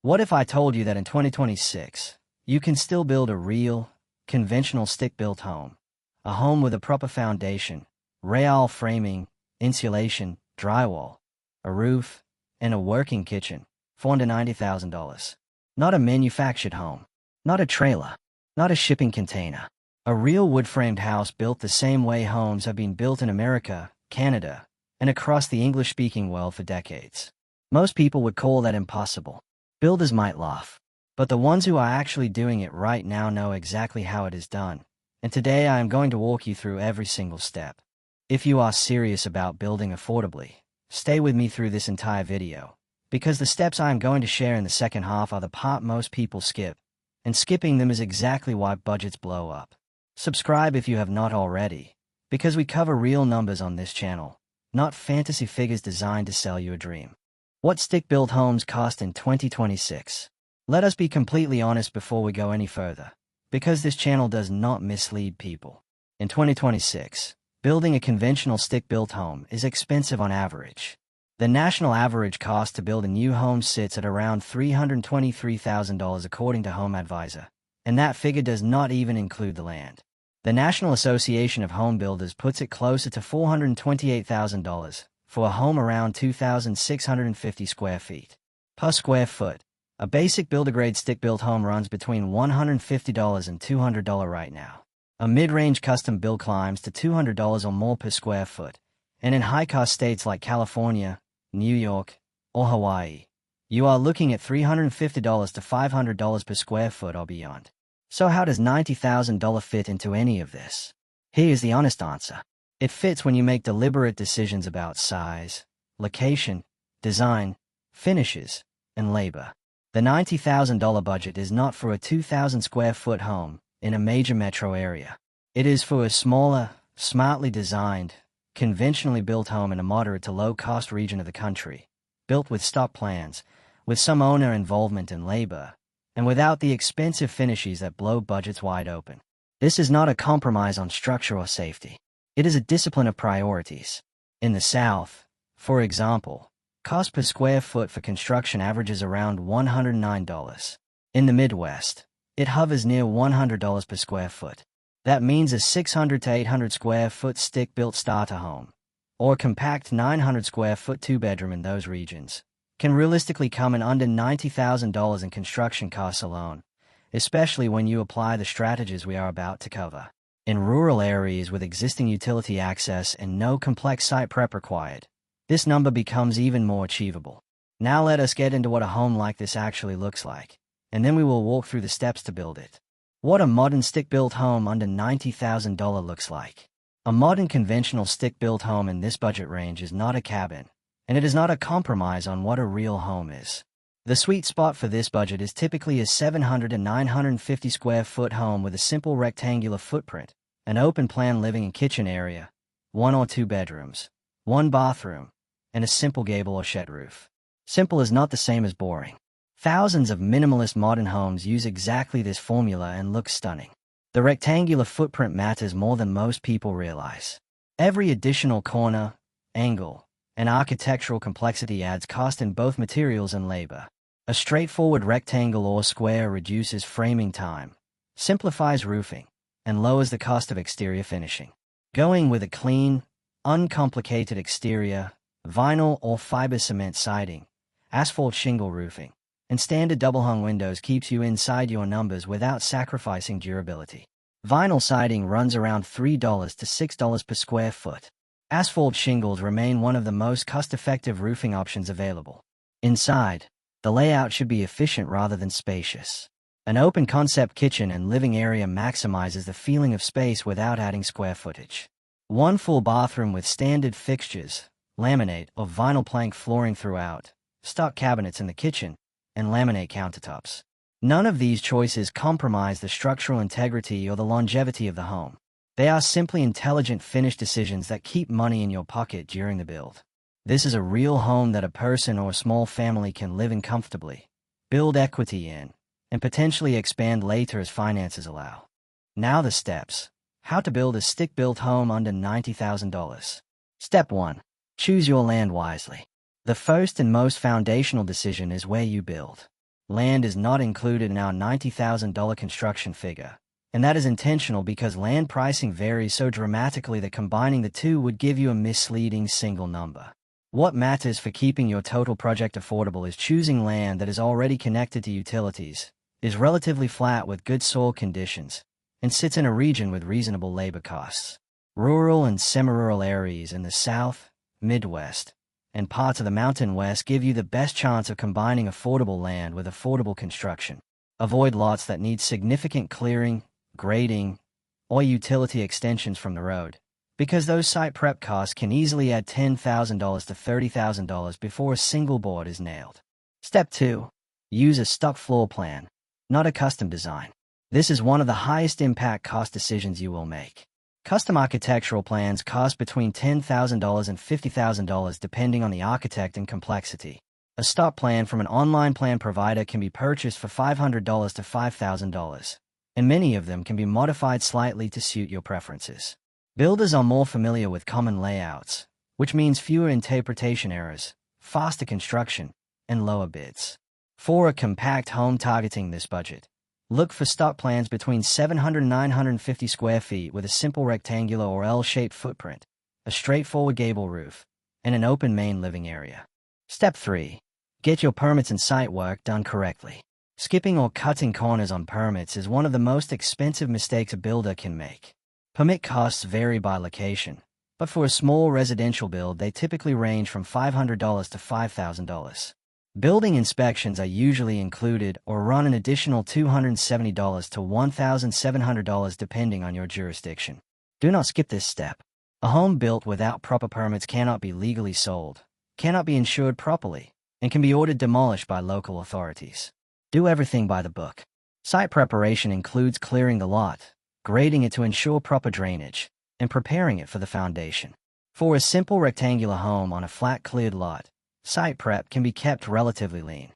What if I told you that in 2026, you can still build a real, conventional stick-built home? A home with a proper foundation, rail framing, insulation, drywall, a roof, and a working kitchen for under $90,000. Not a manufactured home, not a trailer, not a shipping container. A real wood-framed house built the same way homes have been built in America, Canada, and across the English-speaking world for decades. Most people would call that impossible. Builders might laugh, but the ones who are actually doing it right now know exactly how it is done, and today I am going to walk you through every single step. If you are serious about building affordably, stay with me through this entire video, because the steps I am going to share in the second half are the part most people skip, and skipping them is exactly why budgets blow up. Subscribe if you have not already, because we cover real numbers on this channel, not fantasy figures designed to sell you a dream. What stick-built homes cost in 2026? Let us be completely honest before we go any further, because this channel does not mislead people. In 2026, building a conventional stick-built home is expensive on average. The national average cost to build a new home sits at around $323,000 according to HomeAdvisor, and that figure does not even include the land. The National Association of Home Builders puts it closer to $428,000 for a home around 2,650 square feet. Per square foot, a basic builder-grade stick-built home runs between $150 and $200 right now. A mid-range custom build climbs to $200 or more per square foot, and in high-cost states like California, New York, or Hawaii, you are looking at $350 to $500 per square foot or beyond. So how does $90,000 fit into any of this? Here's the honest answer. It fits when you make deliberate decisions about size, location, design, finishes, and labor. The $90,000 budget is not for a 2,000 square foot home in a major metro area. It is for a smaller, smartly designed, conventionally built home in a moderate to low-cost region of the country, built with stock plans, with some owner involvement in labor, and without the expensive finishes that blow budgets wide open. This is not a compromise on structure or safety. It is a discipline of priorities. In the South, for example, cost per square foot for construction averages around $109. In the Midwest, it hovers near $100 per square foot. That means a 600 to 800 square foot stick-built starter home, or a compact 900 square foot two-bedroom in those regions, can realistically come in under $90,000 in construction costs alone, especially when you apply the strategies we are about to cover. In rural areas with existing utility access and no complex site prep required, this number becomes even more achievable. Now let us get into what a home like this actually looks like, and then we will walk through the steps to build it. What a modern stick-built home under $90,000 looks like. A modern conventional stick-built home in this budget range is not a cabin, and it is not a compromise on what a real home is. The sweet spot for this budget is typically a 700 to 950 square foot home with a simple rectangular footprint, an open-plan living and kitchen area, 1 or 2 bedrooms, 1 bathroom, and a simple gable or shed roof. Simple is not the same as boring. Thousands of minimalist modern homes use exactly this formula and look stunning. The rectangular footprint matters more than most people realize. Every additional corner, angle, and architectural complexity adds cost in both materials and labor. A straightforward rectangle or square reduces framing time, simplifies roofing, and lowers the cost of exterior finishing. Going with a clean, uncomplicated exterior, vinyl or fiber cement siding, asphalt shingle roofing, and standard double-hung windows keeps you inside your numbers without sacrificing durability. Vinyl siding runs around $3 to $6 per square foot. Asphalt shingles remain one of the most cost-effective roofing options available. Inside, the layout should be efficient rather than spacious. An open-concept kitchen and living area maximizes the feeling of space without adding square footage. 1 full bathroom with standard fixtures, laminate or vinyl plank flooring throughout, stock cabinets in the kitchen, and laminate countertops. None of these choices compromise the structural integrity or the longevity of the home. They are simply intelligent finish decisions that keep money in your pocket during the build. This is a real home that a person or a small family can live in comfortably, build equity in, and potentially expand later as finances allow. Now the steps. How to build a stick-built home under $90,000. Step 1. Choose your land wisely. The first and most foundational decision is where you build. Land is not included in our $90,000 construction figure, and that is intentional because land pricing varies so dramatically that combining the two would give you a misleading single number. What matters for keeping your total project affordable is choosing land that is already connected to utilities, is relatively flat with good soil conditions, and sits in a region with reasonable labor costs. Rural and semi-rural areas in the South, Midwest, and parts of the Mountain West give you the best chance of combining affordable land with affordable construction. Avoid lots that need significant clearing, grading, or utility extensions from the road, because those site prep costs can easily add $10,000 to $30,000 before a single board is nailed. Step 2. Use a stock floor plan, not a custom design. This is one of the highest impact cost decisions you will make. Custom architectural plans cost between $10,000 and $50,000 depending on the architect and complexity. A stock plan from an online plan provider can be purchased for $500 to $5,000, and many of them can be modified slightly to suit your preferences. Builders are more familiar with common layouts, which means fewer interpretation errors, faster construction, and lower bids. For a compact home targeting this budget, look for stock plans between 700 and 950 square feet with a simple rectangular or L-shaped footprint, a straightforward gable roof, and an open main living area. Step 3. Get your permits and site work done correctly. Skipping or cutting corners on permits is one of the most expensive mistakes a builder can make. Permit costs vary by location, but for a small residential build they typically range from $500 to $5,000. Building inspections are usually included or run an additional $270 to $1,700 depending on your jurisdiction. Do not skip this step. A home built without proper permits cannot be legally sold, cannot be insured properly, and can be ordered demolished by local authorities. Do everything by the book. Site preparation includes clearing the lot, grading it to ensure proper drainage, and preparing it for the foundation. For a simple rectangular home on a flat cleared lot, site prep can be kept relatively lean.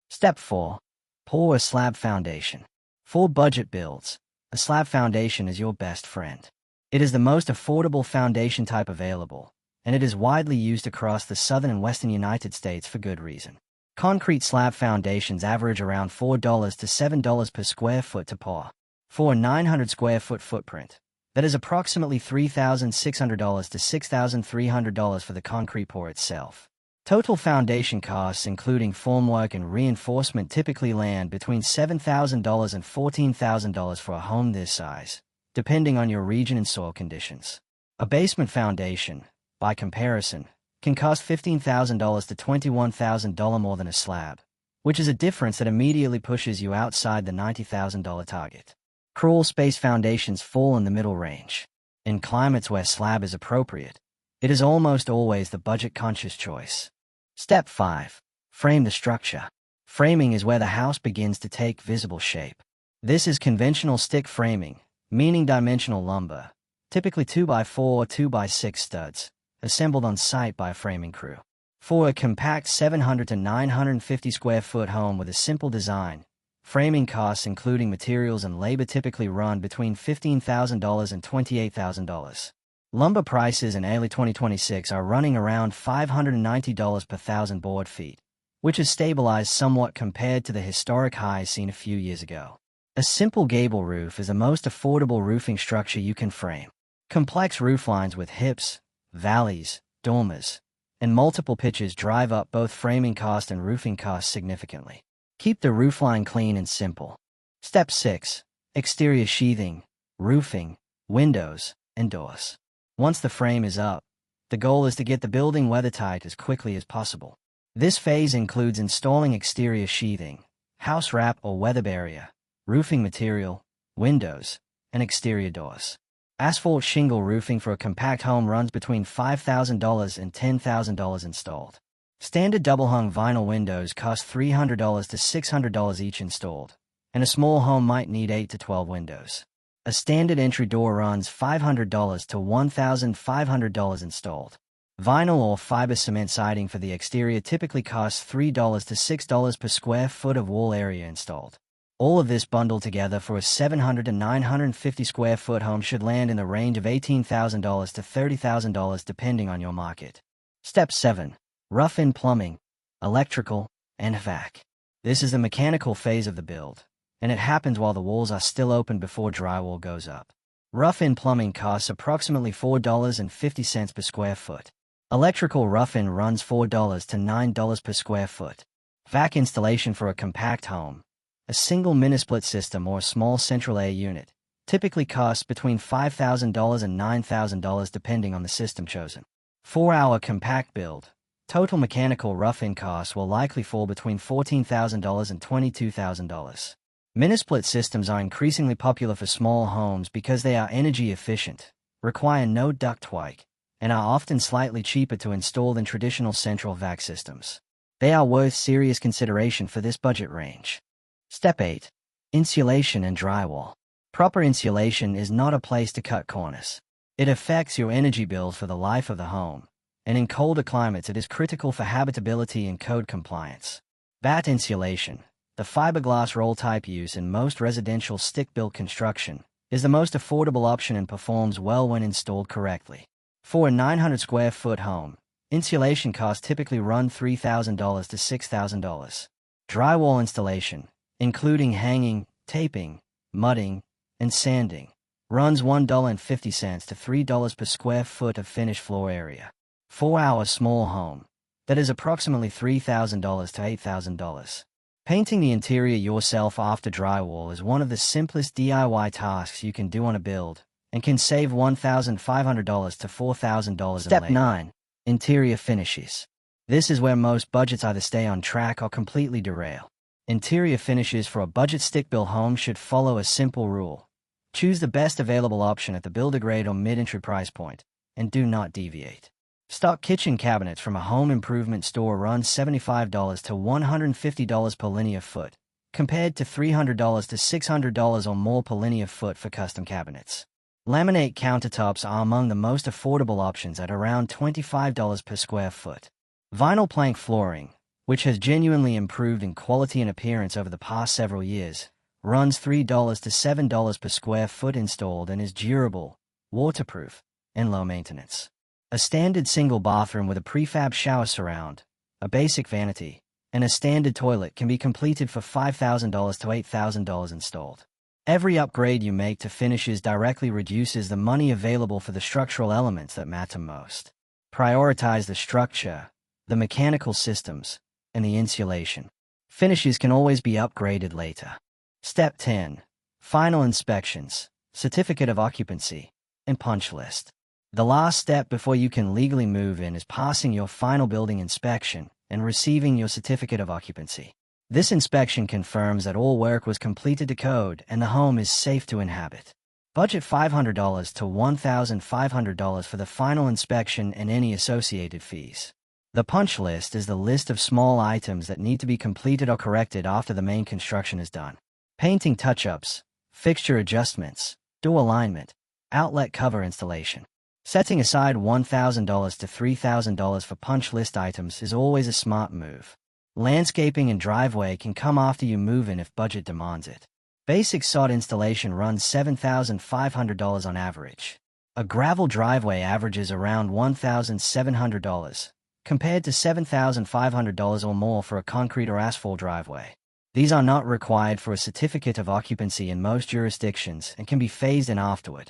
Step 4. Pour a slab foundation. For budget builds, a slab foundation is your best friend. It is the most affordable foundation type available, and it is widely used across the southern and western United States for good reason. Concrete slab foundations average around $4 to $7 per square foot to pour. For a 900 square foot footprint, that is approximately $3,600 to $6,300 for the concrete pour itself. Total foundation costs including formwork and reinforcement typically land between $7,000 and $14,000 for a home this size, depending on your region and soil conditions. A basement foundation, by comparison, can cost $15,000 to $21,000 more than a slab, which is a difference that immediately pushes you outside the $90,000 target. Crawl space foundations fall in the middle range. In climates where slab is appropriate, it is almost always the budget-conscious choice. Step 5. Frame the structure. Framing is where the house begins to take visible shape. This is conventional stick framing, meaning dimensional lumber, typically 2x4 or 2x6 studs, assembled on site by a framing crew. For a compact 700 to 950 square foot home with a simple design, framing costs including materials and labor typically run between $15,000 and $28,000. Lumber prices in early 2026 are running around $590 per thousand board feet, which has stabilized somewhat compared to the historic highs seen a few years ago. A simple gable roof is the most affordable roofing structure you can frame. Complex rooflines with hips, valleys, dormers, and multiple pitches drive up both framing cost and roofing costs significantly. Keep the roofline clean and simple. Step 6. Exterior sheathing, roofing, windows, and doors. Once the frame is up, the goal is to get the building weathertight as quickly as possible. This phase includes installing exterior sheathing, house wrap or weather barrier, roofing material, windows, and exterior doors. Asphalt shingle roofing for a compact home runs between $5,000 and $10,000 installed. Standard double-hung vinyl windows cost $300 to $600 each installed, and a small home might need 8 to 12 windows. A standard entry door runs $500 to $1,500 installed. Vinyl or fiber cement siding for the exterior typically costs $3 to $6 per square foot of wall area installed. All of this bundled together for a 700 to 950 square foot home should land in the range of $18,000 to $30,000 depending on your market. Step 7. Rough-in plumbing, electrical, and HVAC. This is the mechanical phase of the build, and it happens while the walls are still open before drywall goes up. Rough-in plumbing costs approximately $4.50 per square foot. Electrical rough-in runs $4 to $9 per square foot. Vac installation for a compact home, a single mini-split system or a small central air unit, typically costs between $5,000 and $9,000 depending on the system chosen. 4-hour compact build. Total mechanical rough-in costs will likely fall between $14,000 and $22,000. Mini-split systems are increasingly popular for small homes because they are energy efficient, require no ductwork, and are often slightly cheaper to install than traditional central vac systems. They are worth serious consideration for this budget range. Step 8. Insulation and drywall. Proper insulation is not a place to cut corners. It affects your energy bill for the life of the home, and in colder climates it is critical for habitability and code compliance. Batt insulation, the fiberglass roll type used in most residential stick-built construction, is the most affordable option and performs well when installed correctly. For a 900 square foot home, insulation costs typically run $3,000 to $6,000. Drywall installation, including hanging, taping, mudding, and sanding, runs $1.50 to $3 per square foot of finished floor area. 4-hour small home, that is approximately $3,000 to $8,000. Painting the interior yourself after drywall is one of the simplest DIY tasks you can do on a build, and can save $1,500 to $4,000 in Step 9. Interior finishes. This is where most budgets either stay on track or completely derail. Interior finishes for a budget stick-built home should follow a simple rule. Choose the best available option at the builder grade or mid-entry price point, and do not deviate. Stock kitchen cabinets from a home improvement store run $75 to $150 per linear foot, compared to $300 to $600 or more per linear foot for custom cabinets. Laminate countertops are among the most affordable options at around $25 per square foot. Vinyl plank flooring, which has genuinely improved in quality and appearance over the past several years, runs $3 to $7 per square foot installed and is durable, waterproof, and low maintenance. A standard single bathroom with a prefab shower surround, a basic vanity, and a standard toilet can be completed for $5,000 to $8,000 installed. Every upgrade you make to finishes directly reduces the money available for the structural elements that matter most. Prioritize the structure, the mechanical systems, and the insulation. Finishes can always be upgraded later. Step 10. Final inspections, certificate of occupancy, and punch list. The last step before you can legally move in is passing your final building inspection and receiving your certificate of occupancy. This inspection confirms that all work was completed to code and the home is safe to inhabit. Budget $500 to $1,500 for the final inspection and any associated fees. The punch list is the list of small items that need to be completed or corrected after the main construction is done. Painting touch-ups, fixture adjustments, door alignment, outlet cover installation. Setting aside $1,000 to $3,000 for punch list items is always a smart move. Landscaping and driveway can come after you move in if budget demands it. Basic sod installation runs $7,500 on average. A gravel driveway averages around $1,700, compared to $7,500 or more for a concrete or asphalt driveway. These are not required for a certificate of occupancy in most jurisdictions and can be phased in afterward.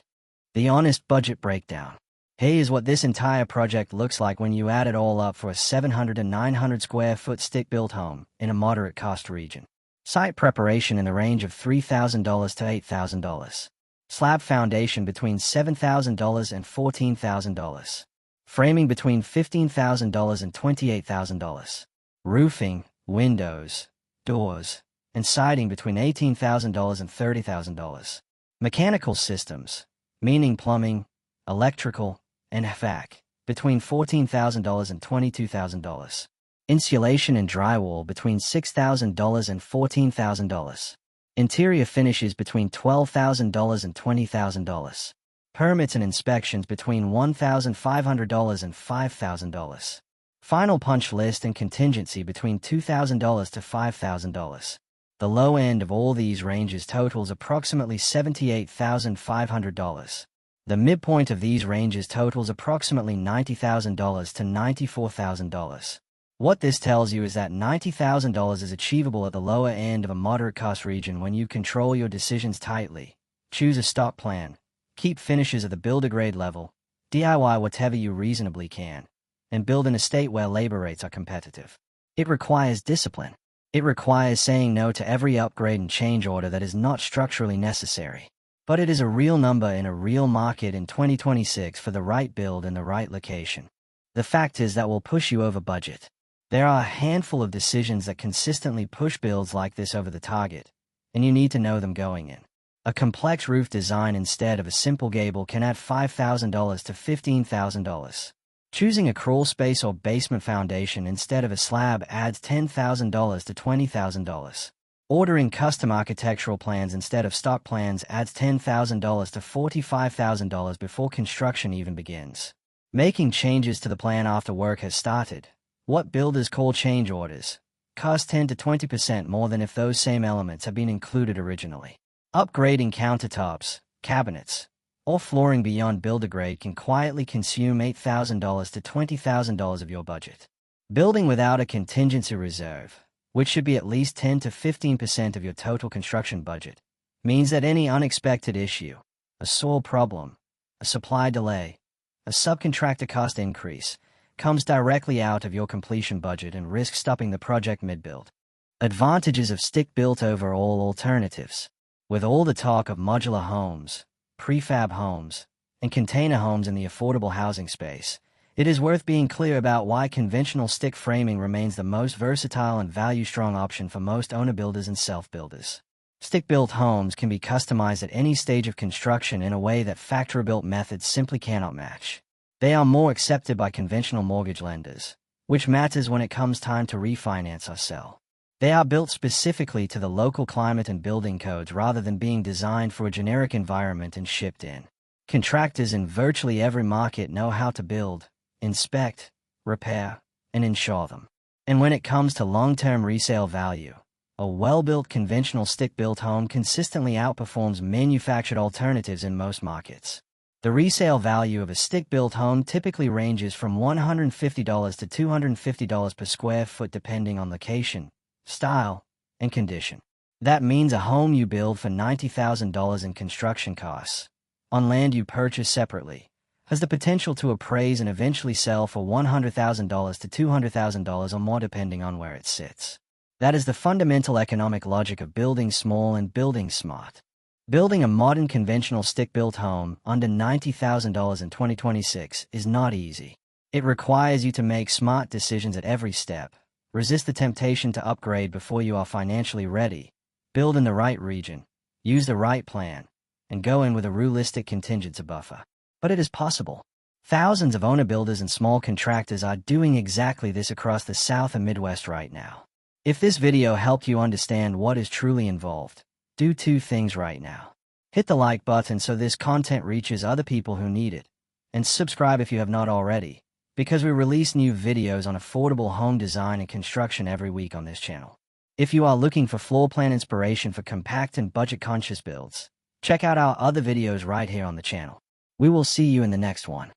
The honest budget breakdown. Here is what this entire project looks like when you add it all up for a 700 to 900 square foot stick-built home in a moderate cost region. Site preparation in the range of $3,000 to $8,000. Slab foundation between $7,000 and $14,000. Framing between $15,000 and $28,000. Roofing, windows, doors, and siding between $18,000 and $30,000. Mechanical systems, meaning plumbing, electrical, and HVAC, between $14,000 and $22,000. Insulation and drywall between $6,000 and $14,000. Interior finishes between $12,000 and $20,000. Permits and inspections between $1,500 and $5,000. Final punch list and contingency between $2,000 to $5,000. The low end of all these ranges totals approximately $78,500. The midpoint of these ranges totals approximately $90,000 to $94,000. What this tells you is that $90,000 is achievable at the lower end of a moderate cost region when you control your decisions tightly, choose a stock plan, keep finishes at the builder grade level, DIY whatever you reasonably can, and build in a state where labor rates are competitive. It requires discipline. It requires saying no to every upgrade and change order that is not structurally necessary. But it is a real number in a real market in 2026 for the right build in the right location. The fact is that will push you over budget. There are a handful of decisions that consistently push builds like this over the target, and you need to know them going in. A complex roof design instead of a simple gable can add $5,000 to $15,000. Choosing a crawl space or basement foundation instead of a slab adds $10,000 to $20,000. Ordering custom architectural plans instead of stock plans adds $10,000 to $45,000 before construction even begins. Making changes to the plan after work has started, what builders call change orders, cost 10 to 20% more than if those same elements had been included originally. Upgrading countertops, cabinets, or flooring beyond builder grade can quietly consume $8,000 to $20,000 of your budget. Building without a contingency reserve, which should be at least 10 to 15% of your total construction budget, means that any unexpected issue, a soil problem, a supply delay, a subcontractor cost increase, comes directly out of your completion budget and risks stopping the project mid-build. Advantages of stick-built over all alternatives. With all the talk of modular homes, prefab homes, and container homes in the affordable housing space, it is worth being clear about why conventional stick framing remains the most versatile and value-strong option for most owner-builders and self-builders. Stick-built homes can be customized at any stage of construction in a way that factory-built methods simply cannot match. They are more accepted by conventional mortgage lenders, which matters when it comes time to refinance or sell. They are built specifically to the local climate and building codes rather than being designed for a generic environment and shipped in. Contractors in virtually every market know how to build, inspect, repair, and insure them. And when it comes to long-term resale value, a well-built conventional stick-built home consistently outperforms manufactured alternatives in most markets. The resale value of a stick-built home typically ranges from $150 to $250 per square foot depending on location, style, and condition. That means a home you build for $90,000 in construction costs, on land you purchase separately, has the potential to appraise and eventually sell for $100,000 to $200,000 or more depending on where it sits. That is the fundamental economic logic of building small and building smart. Building a modern conventional stick-built home under $90,000 in 2026 is not easy. It requires you to make smart decisions at every step, resist the temptation to upgrade before you are financially ready, build in the right region, use the right plan, and go in with a realistic contingency buffer. But it is possible. Thousands of owner-builders and small contractors are doing exactly this across the South and Midwest right now. If this video helped you understand what is truly involved, do two things right now. Hit the like button so this content reaches other people who need it, and subscribe if you have not already, because we release new videos on affordable home design and construction every week on this channel. If you are looking for floor plan inspiration for compact and budget-conscious builds, check out our other videos right here on the channel. We will see you in the next one.